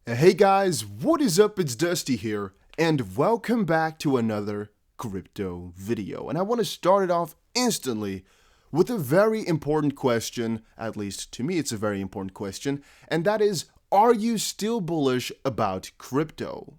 Hey guys, what is up? It's Dusty here, and welcome back to another crypto video. And I want to start it off instantly with a very important question, at least to me it's a very important question, and that is, are you still bullish about crypto?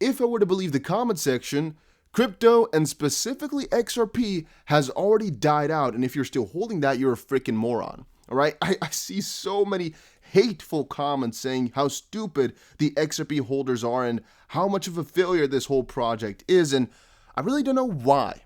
If I were to believe the comment section, crypto and specifically XRP has already died out, and if you're still holding that, you're a freaking moron. All right, I see so many hateful comments saying how stupid the XRP holders are and how much of a failure this whole project is, and I really don't know why.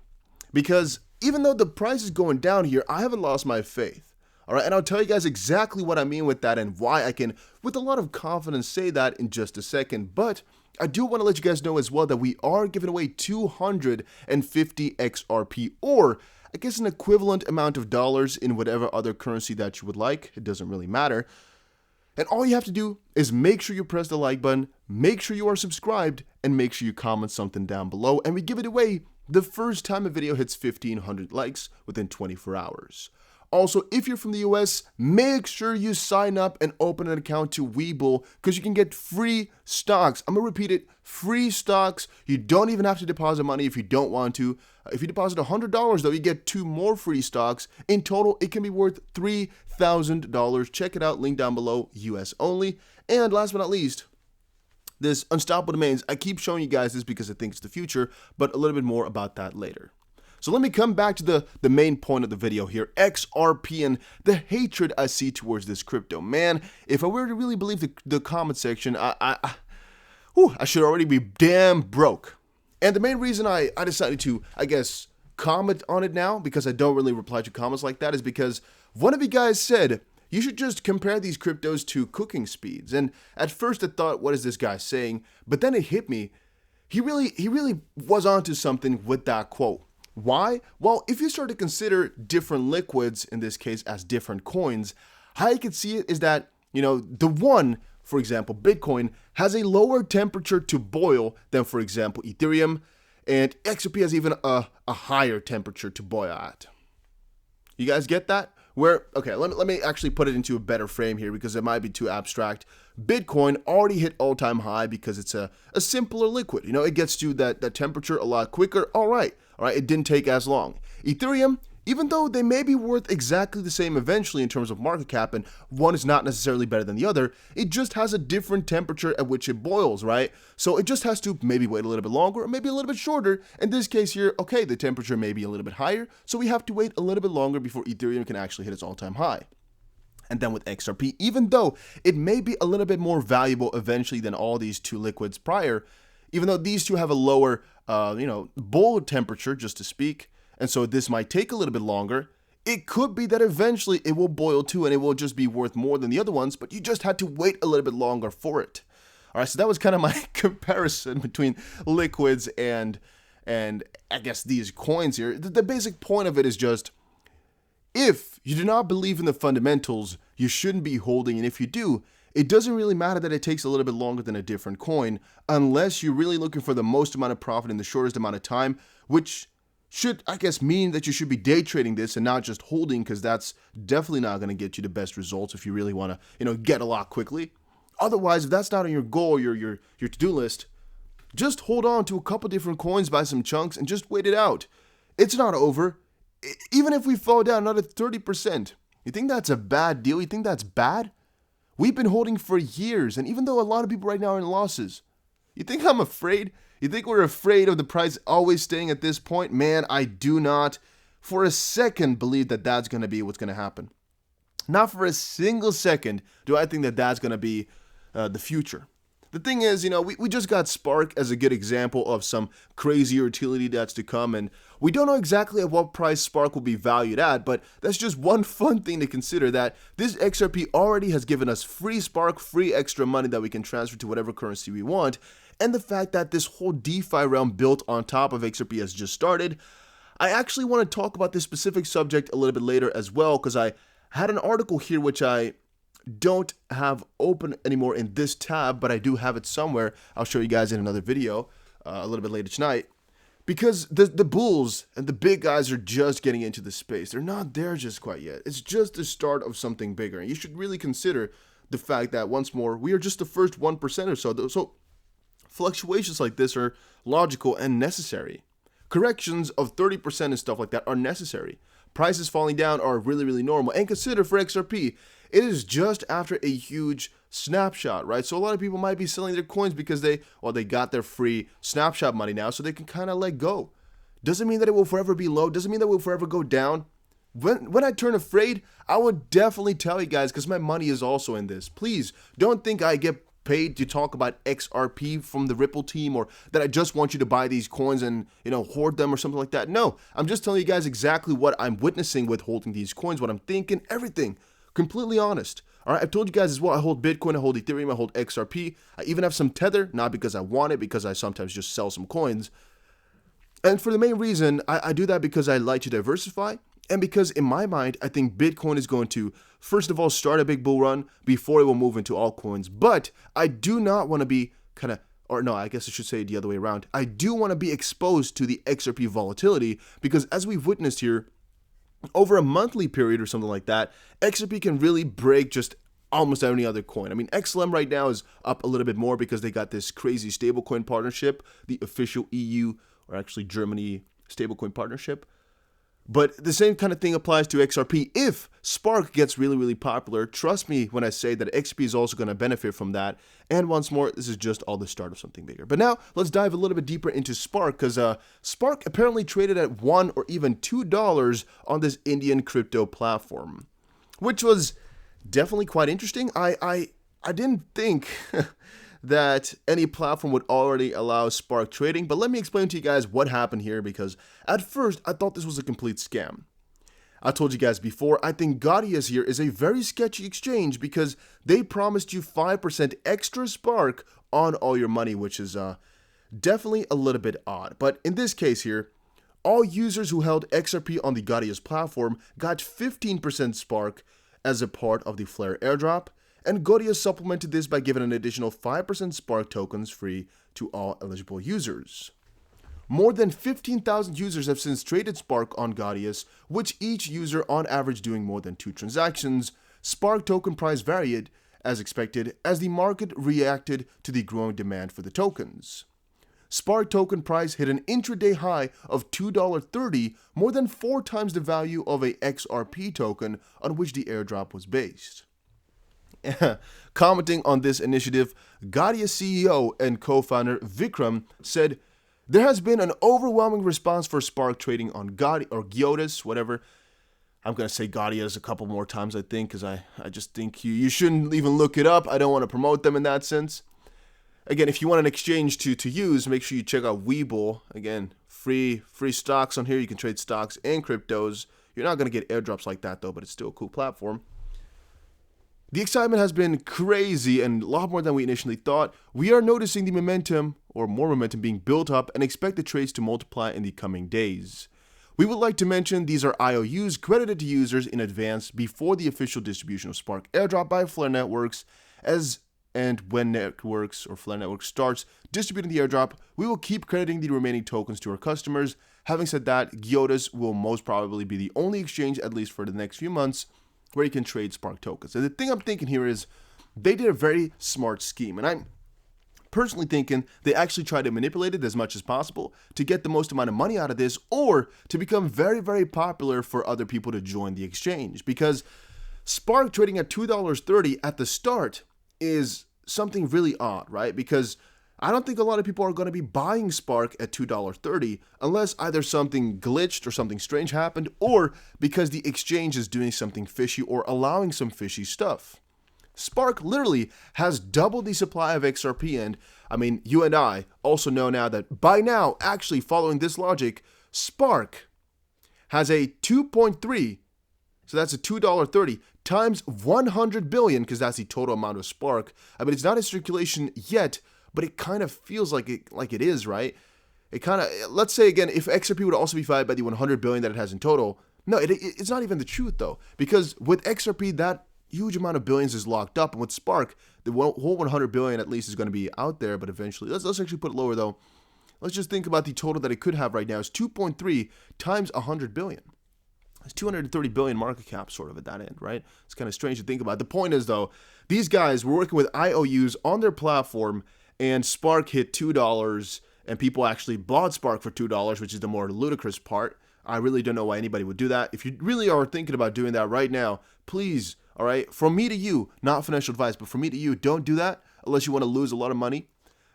Because even though the price is going down here, I haven't lost my faith. All right, and I'll tell you guys exactly what I mean with that and why I can, with a lot of confidence, say that in just a second. But I do want to let you guys know as well that we are giving away 250 XRP, or I guess an equivalent amount of dollars in whatever other currency that you would like. It doesn't really matter. And all you have to do is make sure you press the like button, make sure you are subscribed, and make sure you comment something down below. And we give it away the first time a video hits 1,500 likes within 24 hours. Also, if you're from the US, make sure you sign up and open an account to Webull because you can get free stocks. I'm going to repeat it, free stocks. You don't even have to deposit money if you don't want to. If you deposit $100 though, you get 2 more free stocks. In total, it can be worth $3,000. Check it out, link down below, US only. And last but not least, this unstoppable domains. I keep showing you guys this because I think it's the future, but a little bit more about that later. So let me come back to the main point of the video here, XRP and the hatred I see towards this crypto. Man, if I were to really believe the comment section, I should already be damn broke. And the main reason I decided to, I guess, comment on it now, because I don't really reply to comments like that, is because one of you guys said, you should just compare these cryptos to cooking speeds. And at first I thought, what is this guy saying? But then it hit me. He really was onto something with that quote. Why? Well, if you start to consider different liquids, in this case as different coins, how you can see it is that, the one, for example, Bitcoin, has a lower temperature to boil than, for example, Ethereum, and XRP has even a higher temperature to boil at. You guys get that? Okay, let me actually put it into a better frame here because it might be too abstract. Bitcoin already hit all-time high because it's a simpler liquid. It gets to that temperature a lot quicker. All right, it didn't take as long. Ethereum, even though they may be worth exactly the same eventually in terms of market cap, and one is not necessarily better than the other, it just has a different temperature at which it boils, right? So it just has to maybe wait a little bit longer or maybe a little bit shorter. In this case here, okay, the temperature may be a little bit higher, so we have to wait a little bit longer before Ethereum can actually hit its all-time high. And then with XRP, even though it may be a little bit more valuable eventually than all these two liquids prior, even though these two have a lower, boil temperature, just to speak, and so this might take a little bit longer, it could be that eventually it will boil too and it will just be worth more than the other ones, but you just had to wait a little bit longer for it. All right, so that was kind of my comparison between liquids and I guess these coins here. The basic point of it is just, if you do not believe in the fundamentals, you shouldn't be holding, and if you do, it doesn't really matter that it takes a little bit longer than a different coin, unless you're really looking for the most amount of profit in the shortest amount of time, which should, I guess, mean that you should be day trading this and not just holding, because that's definitely not going to get you the best results if you really want to, get a lot quickly. Otherwise, if that's not on your goal, your to-do list, just hold on to a couple different coins, buy some chunks, and just wait it out. It's not over. Even if we fall down another 30%, you think that's a bad deal? You think that's bad? We've been holding for years, and even though a lot of people right now are in losses, you think I'm afraid? You think we're afraid of the price always staying at this point? Man, I do not for a second believe that that's going to be what's going to happen. Not for a single second do I think that that's going to be the future. The thing is, we just got Spark as a good example of some crazy utility that's to come, and we don't know exactly at what price Spark will be valued at, but that's just one fun thing to consider, that this XRP already has given us free Spark, free extra money that we can transfer to whatever currency we want, and the fact that this whole DeFi realm built on top of XRP has just started. I actually want to talk about this specific subject a little bit later as well, because I had an article here which I don't have open anymore in this tab, but I do have it somewhere. I'll show you guys in another video a little bit later tonight, because the bulls and the big guys are just getting into the space. They're not there just quite yet. It's just the start of something bigger, and you should really consider the fact that, once more, we are just the first 1% or so. So fluctuations like this are logical and necessary. Corrections of 30% and stuff like that are necessary. Prices falling down are really, really normal. And consider for XRP, it is just after a huge snapshot, right? So a lot of people might be selling their coins because they got their free snapshot money now, so they can kind of let go. Doesn't mean that it will forever be low. Doesn't mean that it will forever go down. When I turn afraid, I would definitely tell you guys, because my money is also in this. Please don't think I get paid to talk about XRP from the Ripple team, or that I just want you to buy these coins and, hoard them or something like that. No, I'm just telling you guys exactly what I'm witnessing with holding these coins, what I'm thinking, everything. Completely honest. All right, I've told you guys as well, I hold Bitcoin, I hold Ethereum, I hold XRP. I even have some Tether, not because I want it, because I sometimes just sell some coins. And for the main reason, I do that because I like to diversify, and because in my mind, I think Bitcoin is going to, first of all, start a big bull run before it will move into altcoins. But I do not want to be I guess I should say it the other way around. I do want to be exposed to the XRP volatility, because as we've witnessed here, over a monthly period or something like that, XRP can really break just almost any other coin. I mean, XLM right now is up a little bit more because they got this crazy stablecoin partnership, the official EU, or actually Germany stablecoin partnership. But the same kind of thing applies to XRP. If Spark gets really, really popular, trust me when I say that XRP is also going to benefit from that. And once more, this is just all the start of something bigger. But now, let's dive a little bit deeper into Spark, because Spark apparently traded at $1 or even $2 on this Indian crypto platform, which was definitely quite interesting. I didn't think that any platform would already allow Spark trading, but let me explain to you guys what happened here, because at first I thought this was a complete scam. I told you guys before, I think Gaudius here is a very sketchy exchange, because they promised you 5% extra Spark on all your money, which is definitely a little bit odd. But in this case here, all users who held XRP on the Gaudius platform got 15% Spark as a part of the Flare airdrop, and Gaudius supplemented this by giving an additional 5% Spark tokens free to all eligible users. More than 15,000 users have since traded Spark on Gaudius, which each user on average doing more than 2 transactions. Spark token price varied, as expected, as the market reacted to the growing demand for the tokens. Spark token price hit an intraday high of $2.30, more than 4 times the value of a XRP token on which the airdrop was based. Commenting on this initiative, Gaudius CEO and co-founder Vikram said, "There has been an overwhelming response for Spark trading on Gaudius, whatever." I'm going to say Gaudius a couple more times, I think, because I just think you shouldn't even look it up. I don't want to promote them in that sense. Again, if you want an exchange to use, make sure you check out Webull. Again, free stocks on here. You can trade stocks and cryptos. You're not going to get airdrops like that, though, but it's still a cool platform. The excitement has been crazy and a lot more than we initially thought. We are noticing the momentum, or more momentum, being built up and expect the trades to multiply in the coming days. We would like to mention these are IOUs credited to users in advance before the official distribution of Spark airdrop by Flare Networks, and when Networks or Flare Networks starts distributing the airdrop, we will keep crediting the remaining tokens to our customers. Having said that, Gaudius will most probably be the only exchange, at least for the next few months, where you can trade Spark tokens. And the thing I'm thinking here is they did a very smart scheme, and I'm personally thinking they actually tried to manipulate it as much as possible to get the most amount of money out of this, or to become very, very popular for other people to join the exchange. Because Spark trading at $2.30 at the start is something really odd, right? Because I don't think a lot of people are going to be buying Spark at $2.30 unless either something glitched or something strange happened, or because the exchange is doing something fishy or allowing some fishy stuff. Spark literally has double the supply of XRP, and I mean, you and I also know now that by now, actually following this logic, Spark has a 2.3, so that's a $2.30 times 100 billion, because that's the total amount of Spark. I mean, it's not in circulation yet, but it kind of feels like it is, right? It kind of, let's say again, if XRP would also be valued by the 100 billion that it has in total, no, it's not even the truth though, because with XRP, that huge amount of billions is locked up, and with Spark, the whole 100 billion at least is going to be out there, but eventually, let's actually put it lower though. Let's just think about the total that it could have right now is 2.3 times 100 billion. It's 230 billion market cap sort of at that end, right? It's kind of strange to think about. The point is, though, these guys were working with IOUs on their platform, and Spark hit $2, and people actually bought Spark for $2, which is the more ludicrous part. I really don't know why anybody would do that. If you really are thinking about doing that right now, please, all right, from me to you, not financial advice, but from me to you, don't do that unless you want to lose a lot of money,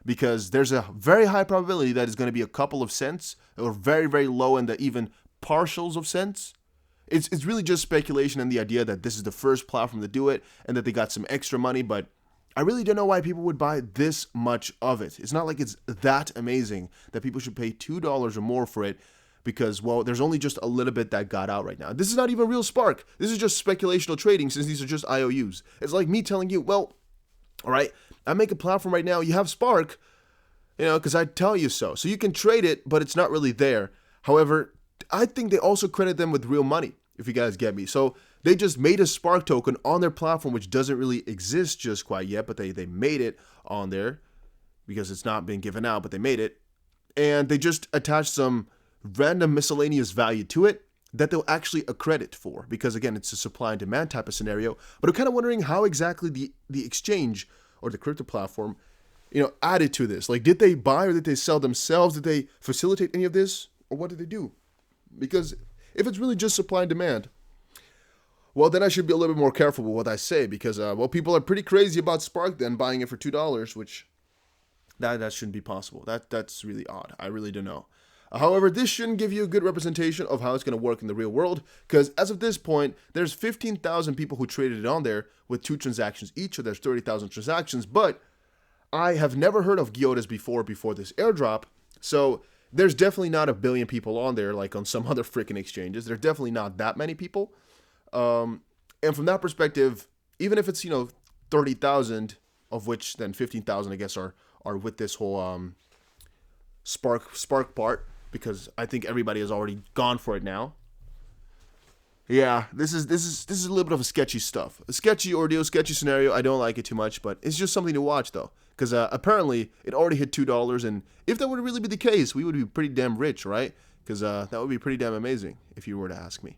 because there's a very high probability that it's going to be a couple of cents, or very, very low in the even partials of cents. It's really just speculation and the idea that this is the first platform to do it and that they got some extra money, but I really don't know why people would buy this much of it. It's not like it's that amazing that people should pay $2 or more for it, because, well, there's only just a little bit that got out right now. This is not even real Spark. This is just speculational trading, since these are just IOUs. It's like me telling you, well, all right, I make a platform right now, you have Spark, because I tell you so. So you can trade it, but it's not really there. However, I think they also credit them with real money, if you guys get me. So they just made a Spark token on their platform, which doesn't really exist just quite yet, but they made it on there because it's not been given out, but they made it. And they just attached some random miscellaneous value to it that they'll actually accredit for, because again, it's a supply and demand type of scenario. But I'm kind of wondering how exactly the exchange or the crypto platform, added to this. Like, did they buy or did they sell themselves? Did they facilitate any of this, or what did they do? Because if it's really just supply and demand, well, then I should be a little bit more careful with what I say, because, people are pretty crazy about Spark then buying it for $2, which that shouldn't be possible. That's really odd. I really don't know. However, this shouldn't give you a good representation of how it's going to work in the real world, because as of this point, there's 15,000 people who traded it on there with 2 transactions each, so there's 30,000 transactions, but I have never heard of Gyotas before this airdrop, so there's definitely not a billion people on there like on some other freaking exchanges. There's definitely not that many people. And from that perspective, even if it's, 30,000, of which then 15,000, I guess, are with this whole Spark part, because I think everybody has already gone for it now. Yeah, this is a little bit of a sketchy stuff. A sketchy ordeal, sketchy scenario. I don't like it too much, but it's just something to watch, though. Because apparently, it already hit $2, and if that would really be the case, we would be pretty damn rich, right? Because that would be pretty damn amazing, if you were to ask me.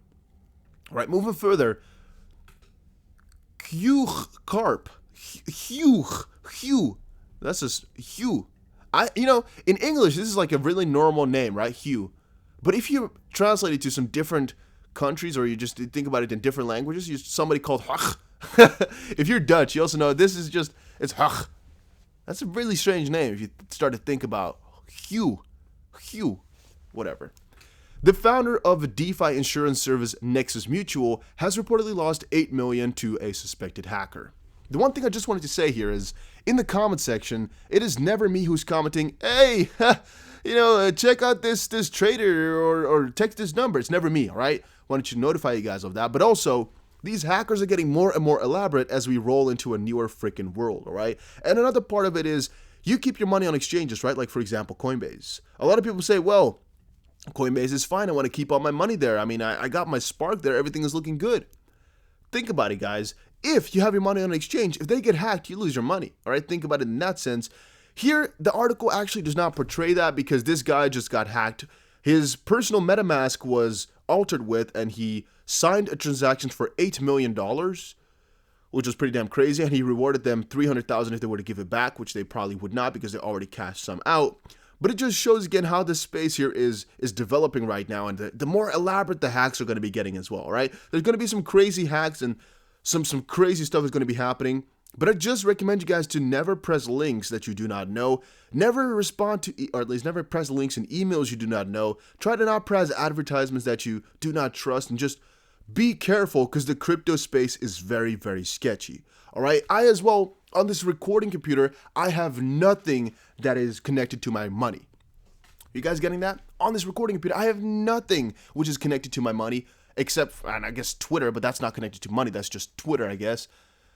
All right, moving further. Carp. Hugh. That's just Hugh. In English, this is like a really normal name, right? Hugh. But if you translate it to some different countries, or you just think about it in different languages, you're somebody called Hach. If you're Dutch, you also know it's Hach. That's a really strange name if you start to think about Hugh, whatever. The founder of a DeFi insurance service, Nexus Mutual, has reportedly lost $8 million to a suspected hacker. The one thing I just wanted to say here is, in the comment section, it is never me who's commenting, hey, check out this trader or text this number. It's never me, all right? Why don't you notify you guys of that? But also, these hackers are getting more and more elaborate as we roll into a newer freaking world, all right? And another part of it is, you keep your money on exchanges, right? Like, for example, Coinbase. A lot of people say, well, Coinbase is fine. I want to keep all my money there. I mean, I got my Spark there. Everything is looking good. Think about it, guys. If you have your money on an exchange, if they get hacked, you lose your money, all right? Think about it in that sense. Here, the article actually does not portray that, because this guy just got hacked. His personal MetaMask was altered with, and he signed a transaction for $8 million, which was pretty damn crazy, and he rewarded them $300,000 if they were to give it back, which they probably would not, because they already cashed some out. But it just shows again how this space here is developing right now, and the more elaborate the hacks are going to be getting as well, right? There's going to be some crazy hacks, and some crazy stuff is going to be happening. But I just recommend you guys to never press links that you do not know. Never respond to, or at least never press links in emails you do not know. Try to not press advertisements that you do not trust, and just be careful, because the crypto space is very, very sketchy. All right. I as well, on this recording computer, I have nothing that is connected to my money. You guys getting that? On this recording computer, I have nothing which is connected to my money, except, and I guess Twitter, but that's not connected to money. That's just Twitter, I guess.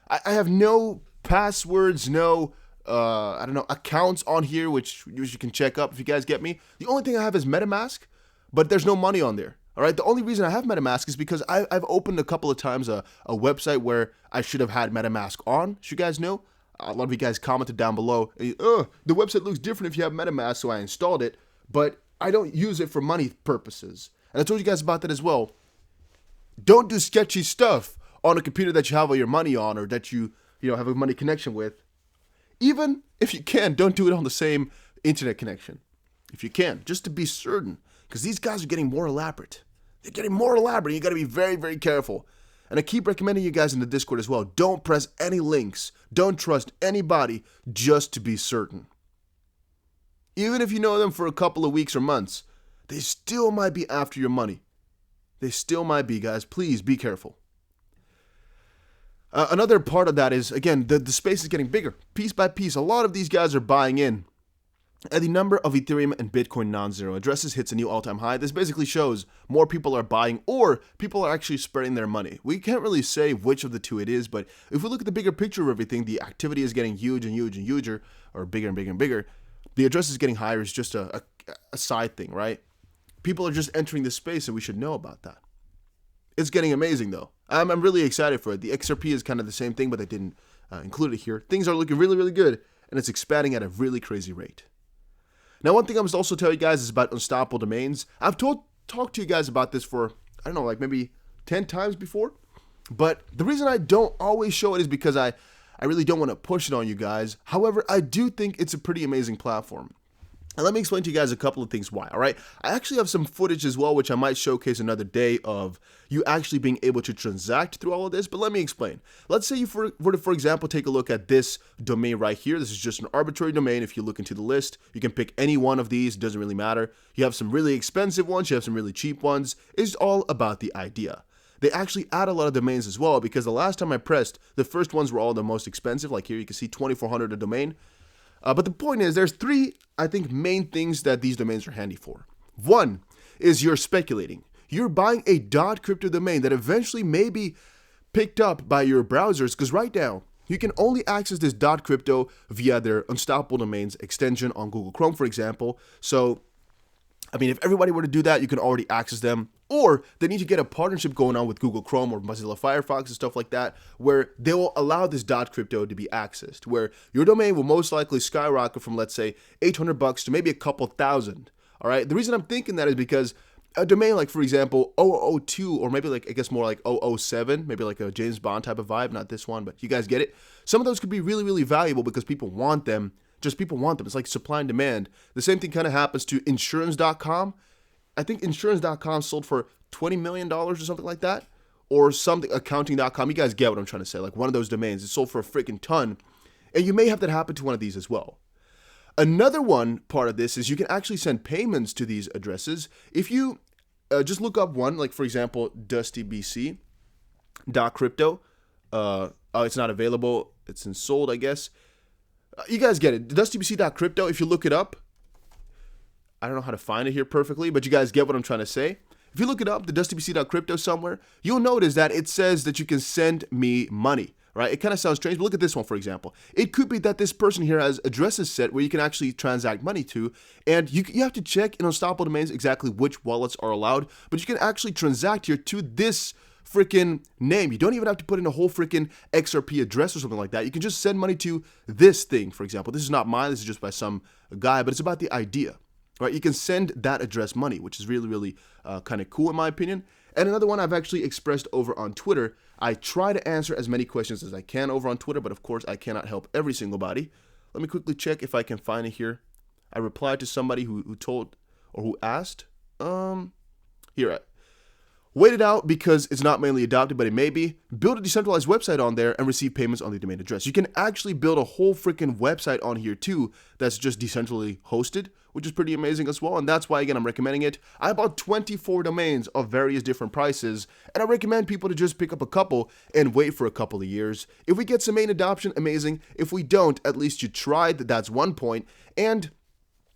I have no passwords, no, accounts on here, which you can check up if you guys get me. The only thing I have is MetaMask, but there's no money on there. All right. The only reason I have MetaMask is because I've opened a couple of times a website where I should have had MetaMask on. So you guys know, a lot of you guys commented down below, the website looks different if you have MetaMask, so I installed it, but I don't use it for money purposes. And I told you guys about that as well. Don't do sketchy stuff on a computer that you have all your money on, or that you have a money connection with. Even if you can, don't do it on the same internet connection. If you can, just to be certain, because these guys are getting more elaborate. They're getting more elaborate. You got to be very, very careful. And I keep recommending you guys in the Discord as well. Don't press any links. Don't trust anybody, just to be certain. Even if you know them for a couple of weeks or months, they still might be after your money. They still might be, guys. Please be careful. Another part of that is, again, the space is getting bigger. Piece by piece, a lot of these guys are buying in. And the number of Ethereum and Bitcoin non-zero addresses hits a new all-time high. This basically shows more people are buying, or people are actually spreading their money. We can't really say which of the two it is, but if we look at the bigger picture of everything, the activity is getting huge and huge and huger, or bigger and bigger and bigger. The address is getting higher is just a side thing, right? People are just entering this space, and we should know about that. It's getting amazing, though. I'm really excited for it. The XRP is kind of the same thing, but I didn't include it here. Things are looking really, really good, and it's expanding at a really crazy rate. Now, one thing I must also tell you guys is about unstoppable domains. I've talked to you guys about this for, I don't know, like maybe 10 times before. But the reason I don't always show it is because I really don't want to push it on you guys. However, I do think it's a pretty amazing platform. And let me explain to you guys a couple of things why, all right? I actually have some footage as well, which I might showcase another day, of you actually being able to transact through all of this, but let me explain. Let's say you were to, for example, take a look at this domain right here. This is just an arbitrary domain. If you look into the list, you can pick any one of these. It doesn't really matter. You have some really expensive ones. You have some really cheap ones. It's all about the idea. They actually add a lot of domains as well, because the last time I pressed, the first ones were all the most expensive. Like here, you can see 2,400 a domain. But the point is, there's three, I think, main things that these domains are handy for. One is you're speculating. You're buying a .crypto domain that eventually may be picked up by your browsers, because right now, you can only access this .crypto via their Unstoppable Domains extension on Google Chrome, for example. So, I mean, if everybody were to do that, you can already access them. Or they need to get a partnership going on with Google Chrome or Mozilla Firefox and stuff like that, where they will allow this .crypto to be accessed, where your domain will most likely skyrocket from, let's say, $800 to maybe a couple thousand. All right. The reason I'm thinking that is because a domain like, for example, 002, or maybe like, I guess more like 007, maybe like a James Bond type of vibe, not this one, but you guys get it. Some of those could be really, really valuable because people want them. Just people want them. It's like supply and demand. The same thing kind of happens to insurance.com. I think insurance.com sold for $20 million or something like that, or something, accounting.com. You guys get what I'm trying to say. Like one of those domains, it sold for a freaking ton. And you may have that happen to one of these as well. Another one part of this is you can actually send payments to these addresses. If you just look up one, like for example, dustybc.crypto. It's not available. It's in sold, I guess. You guys get it. Dustybc.crypto, if you look it up, I don't know how to find it here perfectly, but you guys get what I'm trying to say. If you look it up, the dustybc.crypto somewhere, you'll notice that it says that you can send me money, right? It kind of sounds strange, but look at this one, for example. It could be that this person here has addresses set where you can actually transact money to, and you have to check in Unstoppable Domains exactly which wallets are allowed, but you can actually transact here to this freaking name. You don't even have to put in a whole freaking XRP address or something like that. You can just send money to this thing, for example. This is not mine. This is just by some guy, but it's about the idea. Right, you can send that address money, which is really, really kind of cool in my opinion. And another one I've actually expressed over on Twitter. I try to answer as many questions as I can over on Twitter, but of course I cannot help every single body. Let me quickly check if I can find it here. I replied to somebody who told, or who asked. Here, wait it out because it's not mainly adopted, but it may be. Build a decentralized website on there and receive payments on the domain address. You can actually build a whole freaking website on here too that's just decentrally hosted, which is pretty amazing as well. And that's why, again, I'm recommending it. I bought 24 domains of various different prices, and I recommend people to just pick up a couple and wait for a couple of years. If we get some main adoption, amazing. If we don't, at least you tried. That's one point. And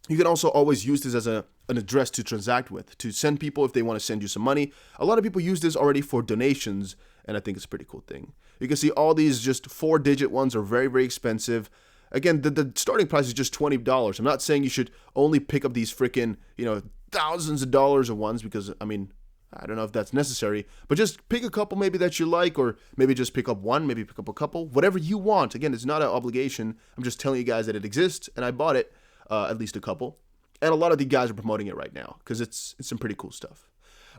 you can also always use this as an address to transact with, to send people if they want to send you some money. A lot of people use this already for donations, and I think it's a pretty cool thing. You can see all these just 4-digit ones are very, very expensive. Again, the starting price is just $20. I'm not saying you should only pick up these freaking, thousands of dollars of ones because, I mean, I don't know if that's necessary, but just pick a couple maybe that you like, or maybe just pick up one, maybe pick up a couple, whatever you want. Again, it's not an obligation. I'm just telling you guys that it exists, and I bought it, at least a couple. And a lot of the guys are promoting it right now because it's some pretty cool stuff.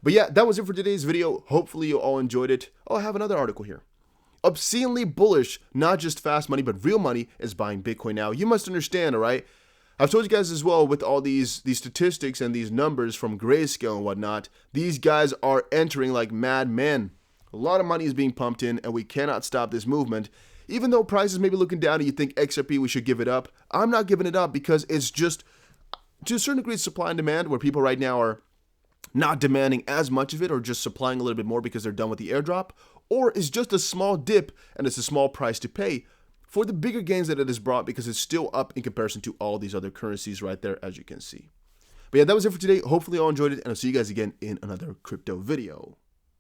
But yeah, that was it for today's video. Hopefully you all enjoyed it. Oh, I have another article here. Obscenely bullish, not just fast money, but real money is buying Bitcoin now. You must understand, all right? I've told you guys as well, with all these statistics and these numbers from Grayscale and whatnot, these guys are entering like madmen. A lot of money is being pumped in, and we cannot stop this movement. Even though prices may be looking down and you think XRP, we should give it up, I'm not giving it up because it's just, to a certain degree, supply and demand, where people right now are not demanding as much of it or just supplying a little bit more because they're done with the airdrop, or is just a small dip and it's a small price to pay for the bigger gains that it has brought, because it's still up in comparison to all these other currencies right there, as you can see. But yeah, that was it for today. Hopefully you all enjoyed it, and I'll see you guys again in another crypto video.